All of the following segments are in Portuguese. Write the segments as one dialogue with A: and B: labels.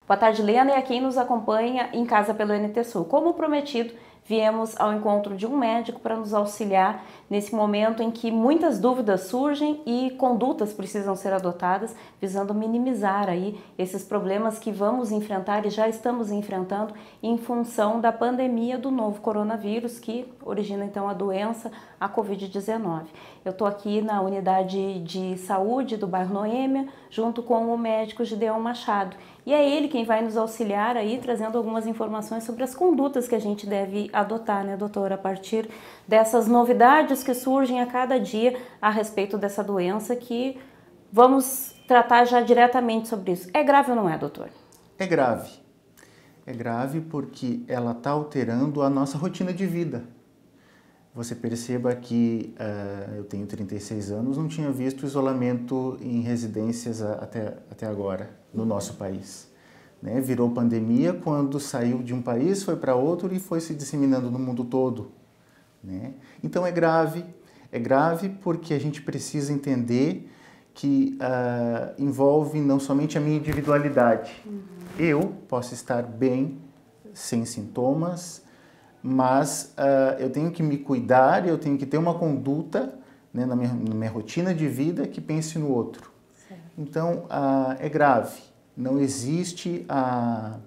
A: Boa tarde, Lena, e a quem nos acompanha em casa pelo NT Sul. Como prometido, viemos ao encontro de um médico para nos auxiliar nesse momento em que muitas dúvidas surgem e condutas precisam ser adotadas, visando minimizar aí esses problemas que vamos enfrentar e já estamos enfrentando em função da pandemia do novo coronavírus, que origina então a doença, a Covid-19. Eu estou aqui na unidade de saúde do bairro Noêmia, junto com o médico Gideon Machado. E é ele quem vai nos auxiliar aí, trazendo algumas informações sobre as condutas que a gente deve adotar, né, doutora, a partir dessas novidades que surgem a cada dia a respeito dessa doença, que vamos tratar já diretamente sobre isso. É grave ou não é, doutor?
B: É grave. É grave porque ela está alterando a nossa rotina de vida. Você perceba que eu tenho 36 anos, não tinha visto isolamento em residências até agora no nosso país. Né? Virou pandemia quando saiu de um país, foi para outro e foi se disseminando no mundo todo. Né? Então é grave porque a gente precisa entender que envolve não somente a minha individualidade. Eu posso estar bem, sem sintomas, mas eu tenho que me cuidar, eu tenho que ter uma conduta, né, na minha rotina de vida que pense no outro. Certo. Então, é grave. Não existe a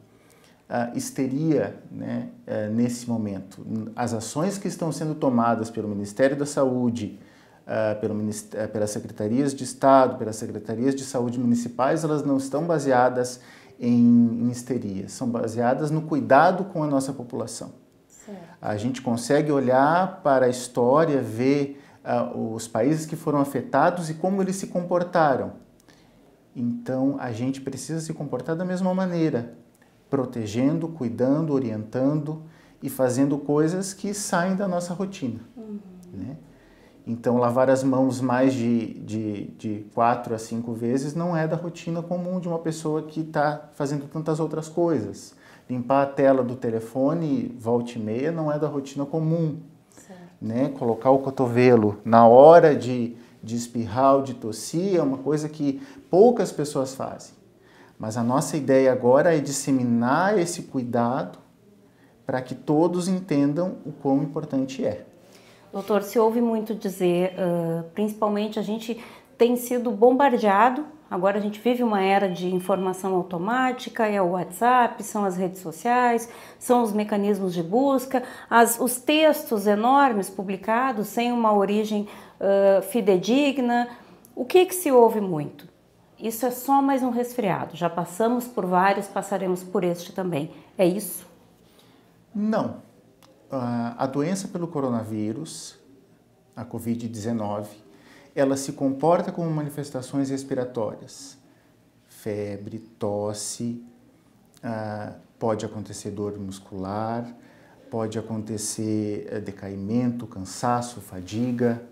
B: histeria, né, nesse momento. As ações que estão sendo tomadas pelo Ministério da Saúde, pelas secretarias de Estado, pelas secretarias de saúde municipais, elas não estão baseadas em histeria, são baseadas no cuidado com a nossa população. A gente consegue olhar para a história, ver os países que foram afetados e como eles se comportaram. Então, a gente precisa se comportar da mesma maneira, protegendo, cuidando, orientando e fazendo coisas que saem da nossa rotina. Né? Então, lavar as mãos mais de 4 a 5 vezes não é da rotina comum de uma pessoa que está fazendo tantas outras coisas. Limpar a tela do telefone, volta e meia, não é da rotina comum. Né? Colocar o cotovelo na hora de espirrar ou de tossir é uma coisa que poucas pessoas fazem. Mas a nossa ideia agora é disseminar esse cuidado para que todos entendam o quão importante é.
A: Doutor, se ouve muito dizer, principalmente a gente tem sido bombardeado. Agora a gente vive uma era de informação automática, é o WhatsApp, são as redes sociais, são os mecanismos de busca, os textos enormes publicados sem uma origem fidedigna. O que se ouve muito? Isso é só mais um resfriado, já passamos por vários, passaremos por este também. É isso?
B: Não. A doença pelo coronavírus, a Covid-19, ela se comporta como manifestações respiratórias. Febre, tosse, pode acontecer dor muscular, pode acontecer decaimento, cansaço, fadiga.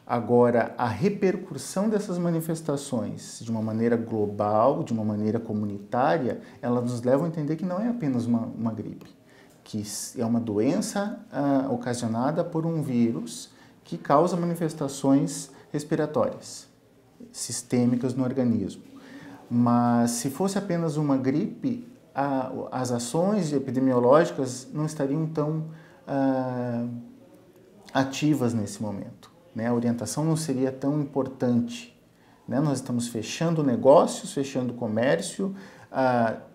B: Agora, a repercussão dessas manifestações de uma maneira global, de uma maneira comunitária, ela nos leva a entender que não é apenas uma gripe, que é uma doença ocasionada por um vírus que causa manifestações respiratórias, sistêmicas no organismo. Mas se fosse apenas uma gripe, as ações epidemiológicas não estariam tão ativas nesse momento. Né? A orientação não seria tão importante. Né? Nós estamos fechando negócios, fechando comércio,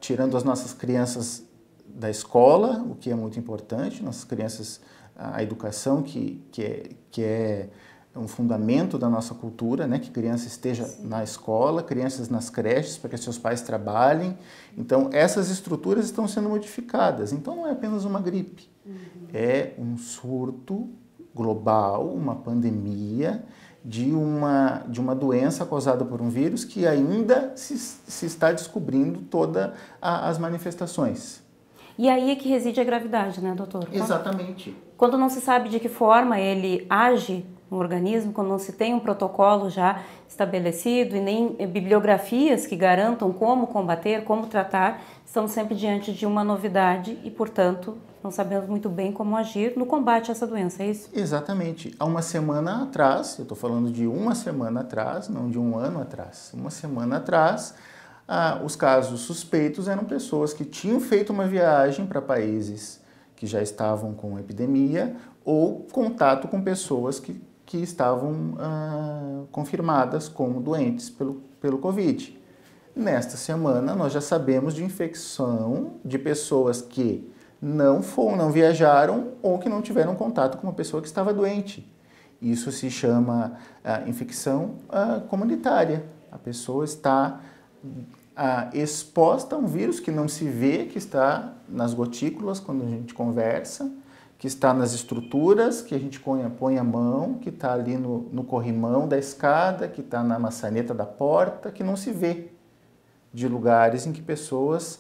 B: tirando as nossas crianças da escola, o que é muito importante, nossas crianças, a educação que é um fundamento da nossa cultura, né? Que criança esteja na escola, crianças nas creches, para que seus pais trabalhem. Então, essas estruturas estão sendo modificadas. Então, não é apenas uma gripe, é um surto global, uma pandemia de uma doença causada por um vírus que ainda se está descobrindo todas as manifestações.
A: E aí é que reside a gravidade, né, doutor?
B: Exatamente.
A: Quando não se sabe de que forma ele age no organismo, quando não se tem um protocolo já estabelecido e nem bibliografias que garantam como combater, como tratar, estamos sempre diante de uma novidade e, portanto, não sabemos muito bem como agir no combate a essa doença, é isso?
B: Exatamente. Há uma semana atrás, eu estou falando de uma semana atrás, não de um ano atrás, uma semana atrás, Os casos suspeitos eram pessoas que tinham feito uma viagem para países que já estavam com epidemia ou contato com pessoas que estavam confirmadas como doentes pelo Covid. Nesta semana, nós já sabemos de infecção de pessoas que não viajaram ou que não tiveram contato com uma pessoa que estava doente. Isso se chama infecção comunitária. A pessoa está exposta a um vírus que não se vê, que está nas gotículas quando a gente conversa, que está nas estruturas, que a gente põe a mão, que está ali no corrimão da escada, que está na maçaneta da porta, que não se vê, de lugares em que pessoas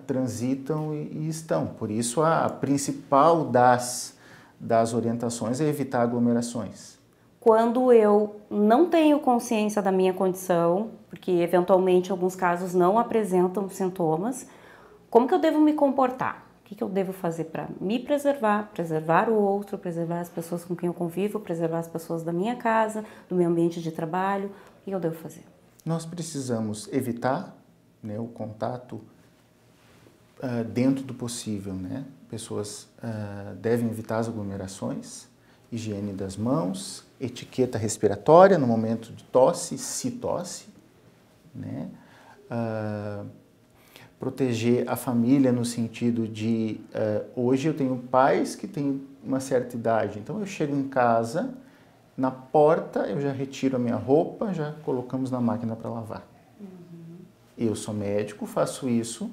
B: transitam e estão. Por isso, a principal das orientações é evitar aglomerações.
A: Quando eu não tenho consciência da minha condição, porque eventualmente alguns casos não apresentam sintomas, como que eu devo me comportar? O que eu devo fazer para me preservar, preservar o outro, preservar as pessoas com quem eu convivo, preservar as pessoas da minha casa, do meu ambiente de trabalho? O que eu devo fazer?
B: Nós precisamos evitar, né, o contato dentro do possível, né? Pessoas devem evitar as aglomerações, higiene das mãos, etiqueta respiratória no momento de tosse, se tosse, né? Proteger a família no sentido de, hoje eu tenho pais que têm uma certa idade, então eu chego em casa, na porta eu já retiro a minha roupa, já colocamos na máquina para lavar. Eu sou médico, faço isso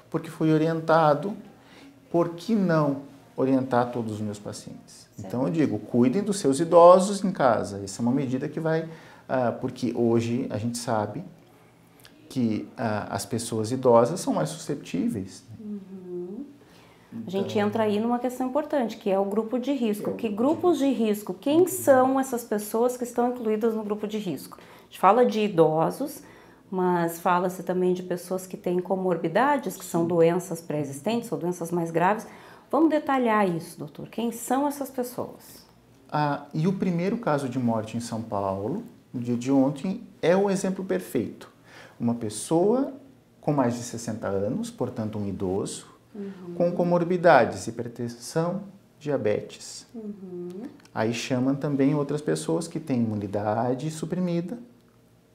B: porque fui orientado. Por que não orientar todos os meus pacientes? Certo. Então eu digo, cuidem dos seus idosos em casa. Essa é uma medida que vai, porque hoje a gente sabe que as pessoas idosas são mais suscetíveis.
A: A gente entra aí numa questão importante, que é o grupo de risco. Que grupos de risco? Quem são essas pessoas que estão incluídas no grupo de risco? A gente fala de idosos, mas fala-se também de pessoas que têm comorbidades, que são doenças pré-existentes ou doenças mais graves. Vamos detalhar isso, doutor. Quem são essas pessoas?
B: E o primeiro caso de morte em São Paulo, no dia de ontem, é o exemplo perfeito. Uma pessoa com mais de 60 anos, portanto um idoso, com comorbidades, hipertensão, diabetes. Aí chamam também outras pessoas que têm imunidade suprimida,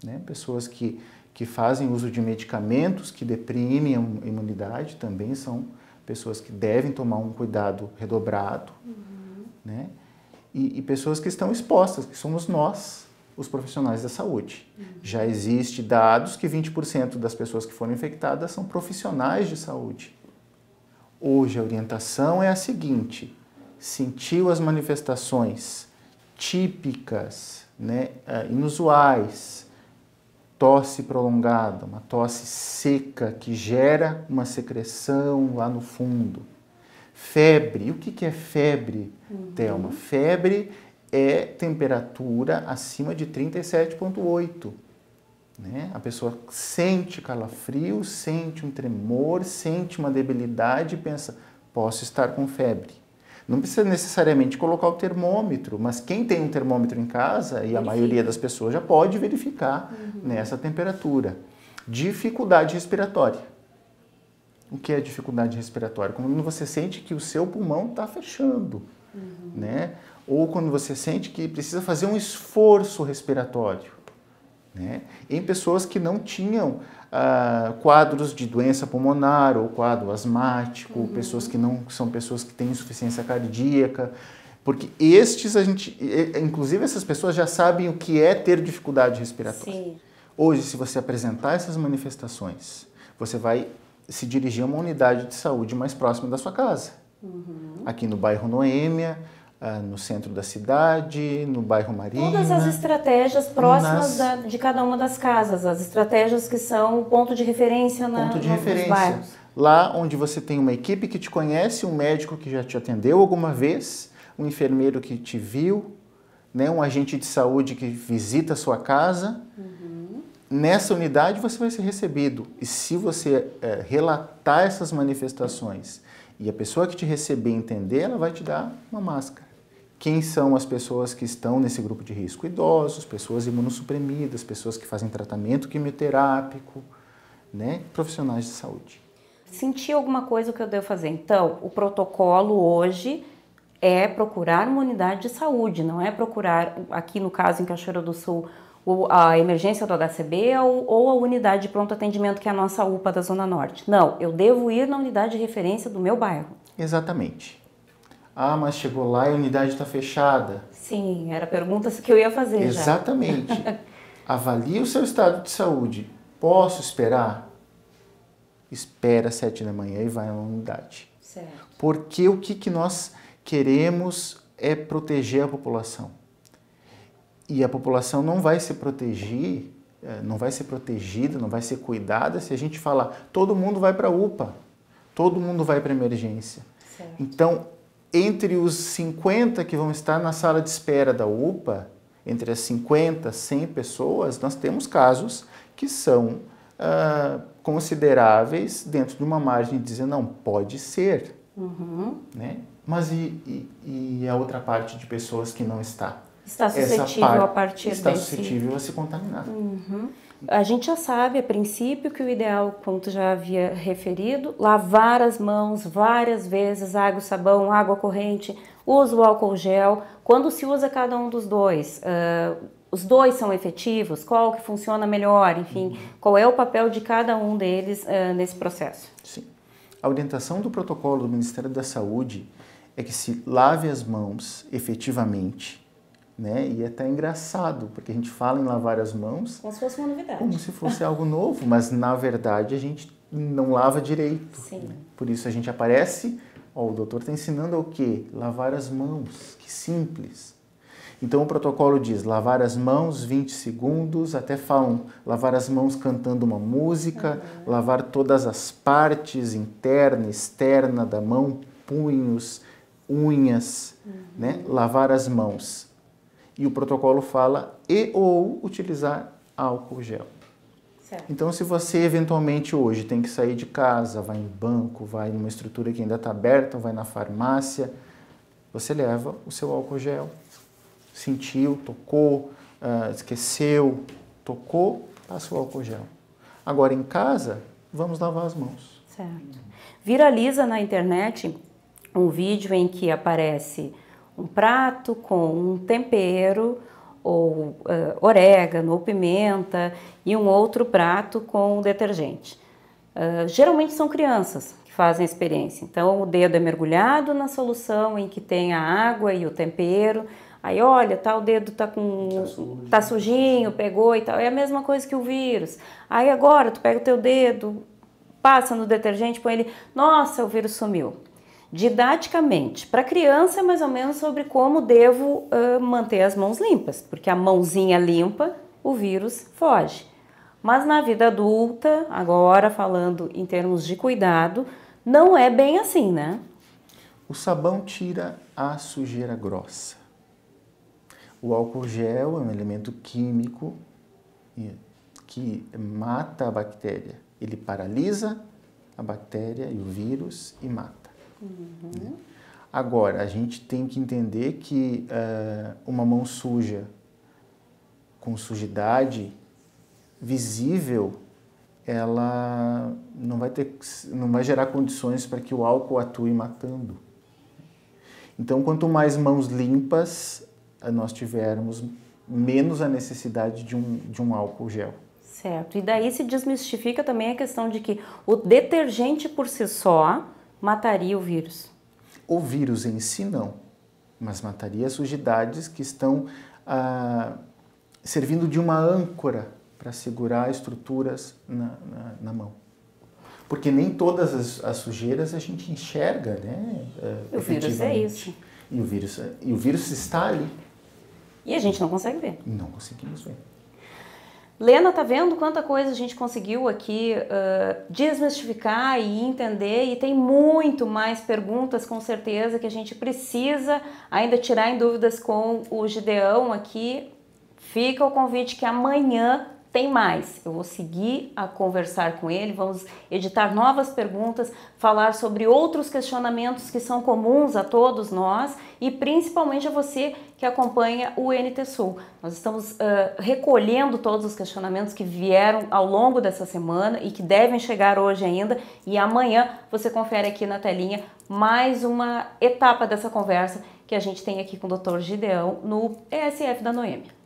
B: né? Pessoas que fazem uso de medicamentos que deprimem a imunidade, também são pessoas que devem tomar um cuidado redobrado, né? E pessoas que estão expostas, que somos nós, os profissionais da saúde. Já existe dados que 20% das pessoas que foram infectadas são profissionais de saúde. Hoje a orientação é a seguinte: sentiu as manifestações típicas, né, inusuais, tosse prolongada, uma tosse seca que gera uma secreção lá no fundo. Febre, o que é febre, Thelma? Febre é temperatura acima de 37,8. Né? A pessoa sente calafrio, sente um tremor, sente uma debilidade e pensa, posso estar com febre. Não precisa necessariamente colocar o termômetro, mas quem tem um termômetro em casa, e a maioria das pessoas já pode verificar nessa temperatura. Dificuldade respiratória. O que é dificuldade respiratória? Quando você sente que o seu pulmão está fechando, né? Ou quando você sente que precisa fazer um esforço respiratório. Né? Em pessoas que não tinham quadros de doença pulmonar ou quadro asmático, pessoas que não são pessoas que têm insuficiência cardíaca, porque inclusive essas pessoas já sabem o que é ter dificuldade respiratória. Sim. Hoje, se você apresentar essas manifestações, você vai se dirigir a uma unidade de saúde mais próxima da sua casa. Aqui no bairro Noêmia, no centro da cidade, no bairro Marina.
A: Todas as estratégias próximas de cada uma das casas, as estratégias que são ponto de referência nos bairros.
B: Lá onde você tem uma equipe que te conhece, um médico que já te atendeu alguma vez, um enfermeiro que te viu, né, um agente de saúde que visita a sua casa. Nessa unidade você vai ser recebido. E se você relatar essas manifestações e a pessoa que te receber entender, ela vai te dar uma máscara. Quem são as pessoas que estão nesse grupo de risco? Idosos, pessoas imunossuprimidas, pessoas que fazem tratamento quimioterápico, né, profissionais de saúde.
A: Sentir alguma coisa, o que eu devo fazer? Então, o protocolo hoje é procurar uma unidade de saúde, não é procurar, aqui no caso em Cachoeira do Sul, a emergência do HCB ou a unidade de pronto atendimento, que é a nossa UPA da Zona Norte. Não, eu devo ir na unidade de referência do meu bairro.
B: Exatamente. Ah, mas chegou lá e a unidade está fechada.
A: Sim, era a pergunta que eu ia fazer.
B: Exatamente.
A: Já.
B: Avalie o seu estado de saúde. Posso esperar? Espera às 7 da manhã e vai na unidade.
A: Certo.
B: Porque o que nós queremos é proteger a população. E a população não vai se proteger, não vai ser protegida, não vai ser cuidada se a gente falar, todo mundo vai para a UPA, todo mundo vai para a emergência.
A: Certo.
B: Então, entre os 50 que vão estar na sala de espera da UPA, entre as 50, 100 pessoas, nós temos casos que são consideráveis dentro de uma margem de dizer, não, pode ser, né? Mas e a outra parte de pessoas que não está?
A: Está suscetível a partir desse...
B: Está suscetível a se contaminar.
A: A gente já sabe, a princípio, que o ideal, como tu já havia referido, lavar as mãos várias vezes, água e sabão, água corrente, usa o álcool gel. Quando se usa cada um dos dois, os dois são efetivos? Qual que funciona melhor? Enfim, qual é o papel de cada um deles nesse processo?
B: Sim. A orientação do protocolo do Ministério da Saúde é que se lave as mãos efetivamente, né? E é até engraçado, porque a gente fala em lavar as mãos...
A: Como se fosse uma novidade.
B: Como se fosse algo novo, mas na verdade a gente não lava direito.
A: Sim.
B: Por isso a gente aparece, o doutor está ensinando o quê? Lavar as mãos, que simples. Então o protocolo diz lavar as mãos 20 segundos, até falam lavar as mãos cantando uma música, lavar todas as partes interna, externa da mão, punhos, unhas, né? Lavar as mãos. E o protocolo fala ou utilizar álcool gel.
A: Certo.
B: Então, se você eventualmente hoje tem que sair de casa, vai em banco, vai numa estrutura que ainda está aberta, vai na farmácia, você leva o seu álcool gel. Sentiu, tocou, esqueceu, tocou, passa o álcool gel. Agora, em casa, vamos lavar as mãos.
A: Certo. Viraliza na internet um vídeo em que aparece um prato com um tempero, ou orégano, ou pimenta, e um outro prato com detergente. Geralmente são crianças que fazem a experiência. Então, o dedo é mergulhado na solução em que tem a água e o tempero. Aí, olha, o dedo tá sujinho, pegou e tal. É a mesma coisa que o vírus. Aí, agora, tu pega o teu dedo, passa no detergente, põe ele... Nossa, o vírus sumiu. Didaticamente, para criança é mais ou menos sobre como devo manter as mãos limpas, porque a mãozinha limpa, o vírus foge. Mas na vida adulta, agora falando em termos de cuidado, não é bem assim, né?
B: O sabão tira a sujeira grossa. O álcool gel é um elemento químico que mata a bactéria. Ele paralisa a bactéria e o vírus e mata. Né? Agora, a gente tem que entender que uma mão suja, com sujidade visível, ela não vai gerar condições para que o álcool atue matando. Então, quanto mais mãos limpas nós tivermos, menos a necessidade de um álcool gel.
A: Certo. E daí se desmistifica também a questão de que o detergente por si só mataria o vírus.
B: O vírus em si não, mas mataria as sujidades que estão servindo de uma âncora para segurar estruturas na mão. Porque nem todas as sujeiras a gente enxerga, né?
A: O vírus é isso.
B: E o vírus está ali.
A: E a gente não consegue ver.
B: Não conseguimos ver.
A: Lena, tá vendo quanta coisa a gente conseguiu aqui desmistificar e entender, e tem muito mais perguntas com certeza que a gente precisa ainda tirar em dúvidas com o Gideão aqui. Fica o convite que amanhã tem mais, eu vou seguir a conversar com ele, vamos editar novas perguntas, falar sobre outros questionamentos que são comuns a todos nós e principalmente a você que acompanha o NT Sul. Nós estamos recolhendo todos os questionamentos que vieram ao longo dessa semana e que devem chegar hoje ainda, e amanhã você confere aqui na telinha mais uma etapa dessa conversa que a gente tem aqui com o Dr. Gideão no ESF da Noêmia.